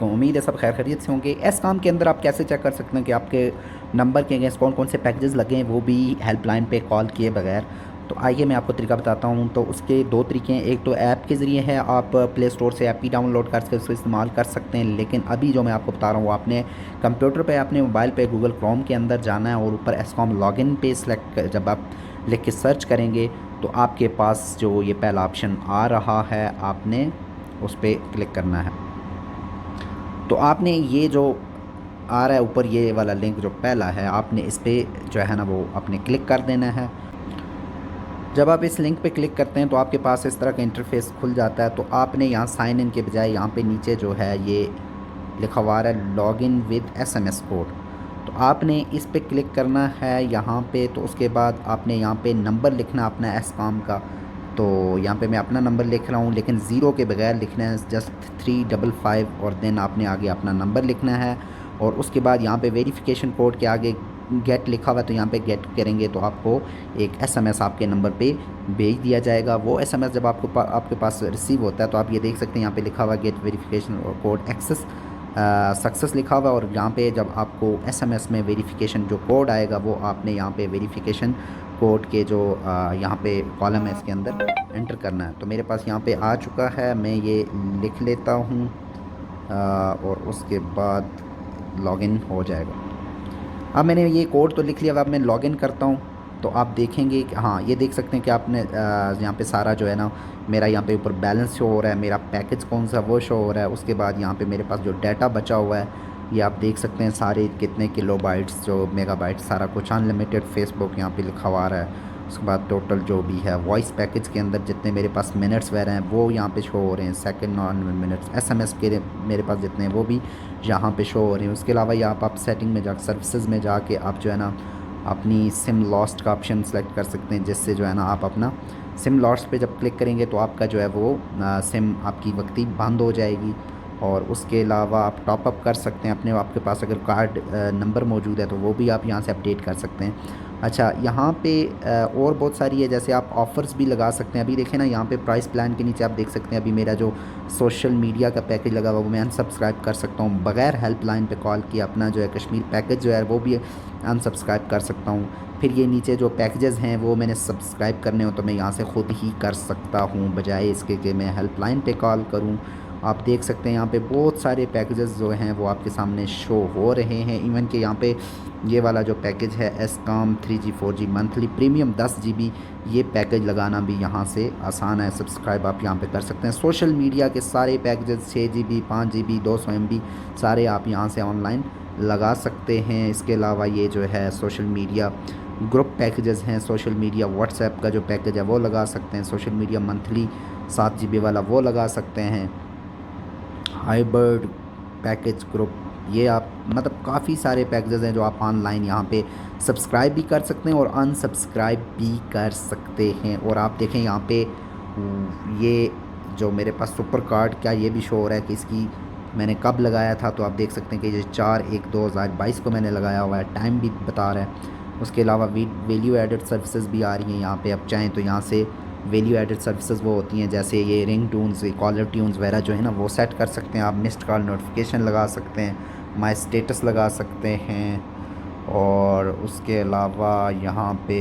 तो उम्मीद है सब खैर खैरियत से होंगे। इस काम के अंदर आप कैसे चेक कर सकते हैं कि आपके नंबर के अगेंस्ट कौन कौन से पैकेजेस लगे हैं, वो भी हेल्पलाइन पे कॉल किए बगैर। तो आइए मैं आपको तरीका बताता हूँ। तो उसके दो तरीके हैं। एक तो ऐप के ज़रिए है, आप प्ले स्टोर से ऐप ही डाउनलोड करके उसको इस्तेमाल कर सकते हैं। लेकिन अभी जो मैं आपको बता रहा हूँ, वो आपने कंप्यूटर पे, अपने मोबाइल पे गूगल क्रोम के अंदर जाना है और ऊपर एस्कॉम लॉगिन पे सेलेक्ट जब आप लिख के सर्च करेंगे तो आपके पास जो ये पहला ऑप्शन आ रहा है, आपने उस पर क्लिक करना है। तो आपने ये जो आ रहा है ऊपर, ये वाला लिंक जो पहला है, आपने इस पर जो है ना वो आपने क्लिक कर देना है। जब आप इस लिंक पे क्लिक करते हैं तो आपके पास इस तरह का इंटरफेस खुल जाता है। तो आपने यहाँ साइन इन के बजाय यहाँ पे नीचे जो है ये लिखा हुआ है log in with SMS code, तो आपने इस पे क्लिक करना है यहाँ पे। तो उसके बाद आपने यहाँ पे नंबर लिखना अपना एसकॉम का। तो यहाँ पे मैं अपना नंबर लिख रहा हूँ, लेकिन ज़ीरो के बगैर लिखना है, जस्ट 355, और देन आपने आगे अपना नंबर लिखना है। और उसके बाद यहाँ पे वेरिफिकेशन कोड के आगे गेट लिखा हुआ है, तो यहाँ पे गेट करेंगे तो आपको एक एसएमएस आपके नंबर पे भेज दिया जाएगा। वो एसएमएस जब आपके पास रिसीव होता है तो आप ये देख सकते हैं यहाँ पे लिखा हुआ है get verification code access success लिखा हुआ है। और यहाँ पे जब आपको एसएमएस में वेरिफिकेशन जो कोड आएगा, वो आपने यहाँ पे वेरिफिकेशन कोड के जो यहाँ पे कॉलम है इसके अंदर एंटर करना है। तो मेरे पास यहाँ पे आ चुका है, मैं ये लिख लेता हूँ और उसके बाद लॉगिन हो जाएगा। अब मैंने ये कोड तो लिख लिया, अब मैं लॉगिन करता हूँ। तो आप देखेंगे कि हाँ, ये देख सकते हैं कि आपने यहाँ पे सारा जो है ना, मेरा यहाँ पे ऊपर बैलेंस शो हो रहा है, मेरा पैकेज कौन सा वो शो हो रहा है। उसके बाद यहाँ पे मेरे पास जो डाटा बचा हुआ है, ये आप देख सकते हैं सारे कितने किलोबाइट्स, जो मेगाबाइट्स, सारा कुछ अनलिमिटेड फेसबुक यहाँ पे लिखा हुआ रहा है। उसके बाद टोटल जो भी है वॉइस पैकेज के अंदर जितने मेरे पास मिनट्स वगैरह हैं वो यहाँ पे शो हो रहे हैं, सेकंड नॉन मिनट्स। एसएमएस के मेरे पास जितने हैं वो भी यहाँ पे शो हो रहे हैं। उसके अलावा यहाँ आप सेटिंग में जा, सर्विसेज में जाके आप जो है ना अपनी सिम लॉस्ट का ऑप्शन सेलेक्ट कर सकते हैं, जिससे जो है ना आप अपना सिम लॉस्ट पे जब क्लिक करेंगे तो आपका जो है वो सिम आपकी वक्ती बंद हो जाएगी। और उसके अलावा आप टॉपअप कर सकते हैं अपने, आपके पास अगर कार्ड नंबर मौजूद है तो वो भी आप यहाँ से अपडेट कर सकते हैं। अच्छा, यहाँ पे और बहुत सारी है, जैसे आप ऑफ़र्स भी लगा सकते हैं। अभी देखें ना, यहाँ पे प्राइस प्लान के नीचे आप देख सकते हैं अभी मेरा जो सोशल मीडिया का पैकेज लगा हुआ वो मैं अनसब्सक्राइब कर सकता हूँ बगैर हेल्पलाइन पे कॉल किए। अपना जो है कश्मीर पैकेज जो है वो भी अनसब्सक्राइब कर सकता हूँ। फिर ये नीचे जो पैकेजेस हैं वो मैंने सब्सक्राइब करने हो तो मैं यहाँ से ख़ुद ही कर सकता हूँ, बजाय इसके कि मैं हेल्पलाइन पे कॉल करूँ। आप देख सकते हैं यहाँ पे बहुत सारे पैकेजेस जो हैं वो आपके सामने शो हो रहे हैं। इवन कि यहाँ पे ये वाला जो पैकेज है एसकॉम 3G 4G monthly premium 10 GB, ये पैकेज लगाना भी यहाँ से आसान है। सब्सक्राइब आप यहाँ पे कर सकते हैं। सोशल मीडिया के सारे पैकेजेस 6 GB 5 GB 200 MB सारे आप यहाँ से ऑनलाइन लगा सकते हैं। इसके अलावा ये जो है सोशल मीडिया ग्रुप पैकेजेस हैं, सोशल मीडिया व्हाट्सएप का जो पैकेज है वो लगा सकते हैं। सोशल मीडिया मंथली 7 GB वाला वो लगा सकते हैं। हाइबर्ड पैकेज ग्रुप, ये आप मतलब काफ़ी सारे पैकेजेस हैं जो आप ऑनलाइन यहाँ पे सब्सक्राइब भी कर सकते हैं और अनसब्सक्राइब भी कर सकते हैं। और आप देखें यहाँ पे ये जो मेरे पास सुपर कार्ड क्या ये भी शो हो रहा है कि इसकी मैंने कब लगाया था। तो आप देख सकते हैं कि ये 4/1/2022 को मैंने लगाया हुआ है, टाइम भी बता रहा है। उसके अलावा वैल्यू एडेड सर्विसेज भी आ रही हैं यहाँ पे। आप चाहें तो यहाँ से वैल्यू एडेड सर्विसेज वो होती हैं, जैसे ये रिंग टून्स, कॉलर ट्यून्स वगैरह जो है ना वो सेट कर सकते हैं आप। मिस्ड कॉल नोटिफिकेशन लगा सकते हैं, माई स्टेटस लगा सकते हैं। और उसके अलावा यहाँ पे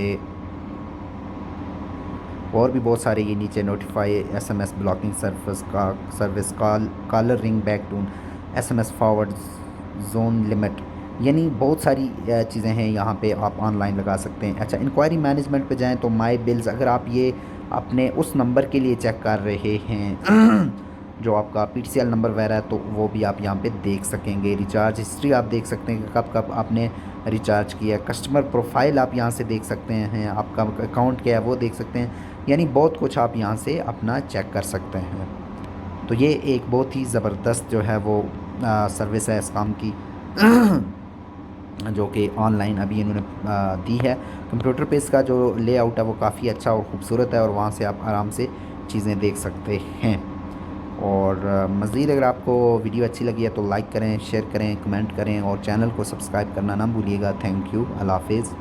और भी बहुत सारे, ये नीचे notify SMS blocking service caller ring back tune, SMS forward zone limit, यानी बहुत सारी चीज़ें हैं यहाँ पे आप ऑनलाइन लगा सकते हैं। अच्छा, इंक्वायरी मैनेजमेंट पे जाएं तो माई बिल्स, अगर आप ये अपने उस नंबर के लिए चेक कर रहे हैं जो आपका पीटीसीएल नंबर वगैरह है, तो वो भी आप यहाँ पे देख सकेंगे। रिचार्ज हिस्ट्री आप देख सकते हैं कि कब कब आपने रिचार्ज किया। कस्टमर प्रोफाइल आप यहाँ से देख सकते हैं, आपका अकाउंट क्या है वो देख सकते हैं। यानी बहुत कुछ आप यहाँ से अपना चेक कर सकते हैं। तो ये एक बहुत ही ज़बरदस्त जो है वो सर्विस है इस काम की जो कि ऑनलाइन अभी इन्होंने दी है। कंप्यूटर पे इसका जो लेआउट है वो काफ़ी अच्छा और ख़ूबसूरत है, और वहाँ से आप आराम से चीज़ें देख सकते हैं। और मज़ीद अगर आपको वीडियो अच्छी लगी है तो लाइक करें, शेयर करें, कमेंट करें और चैनल को सब्सक्राइब करना ना भूलिएगा। थैंक यू, अल्लाह हाफ़िज़।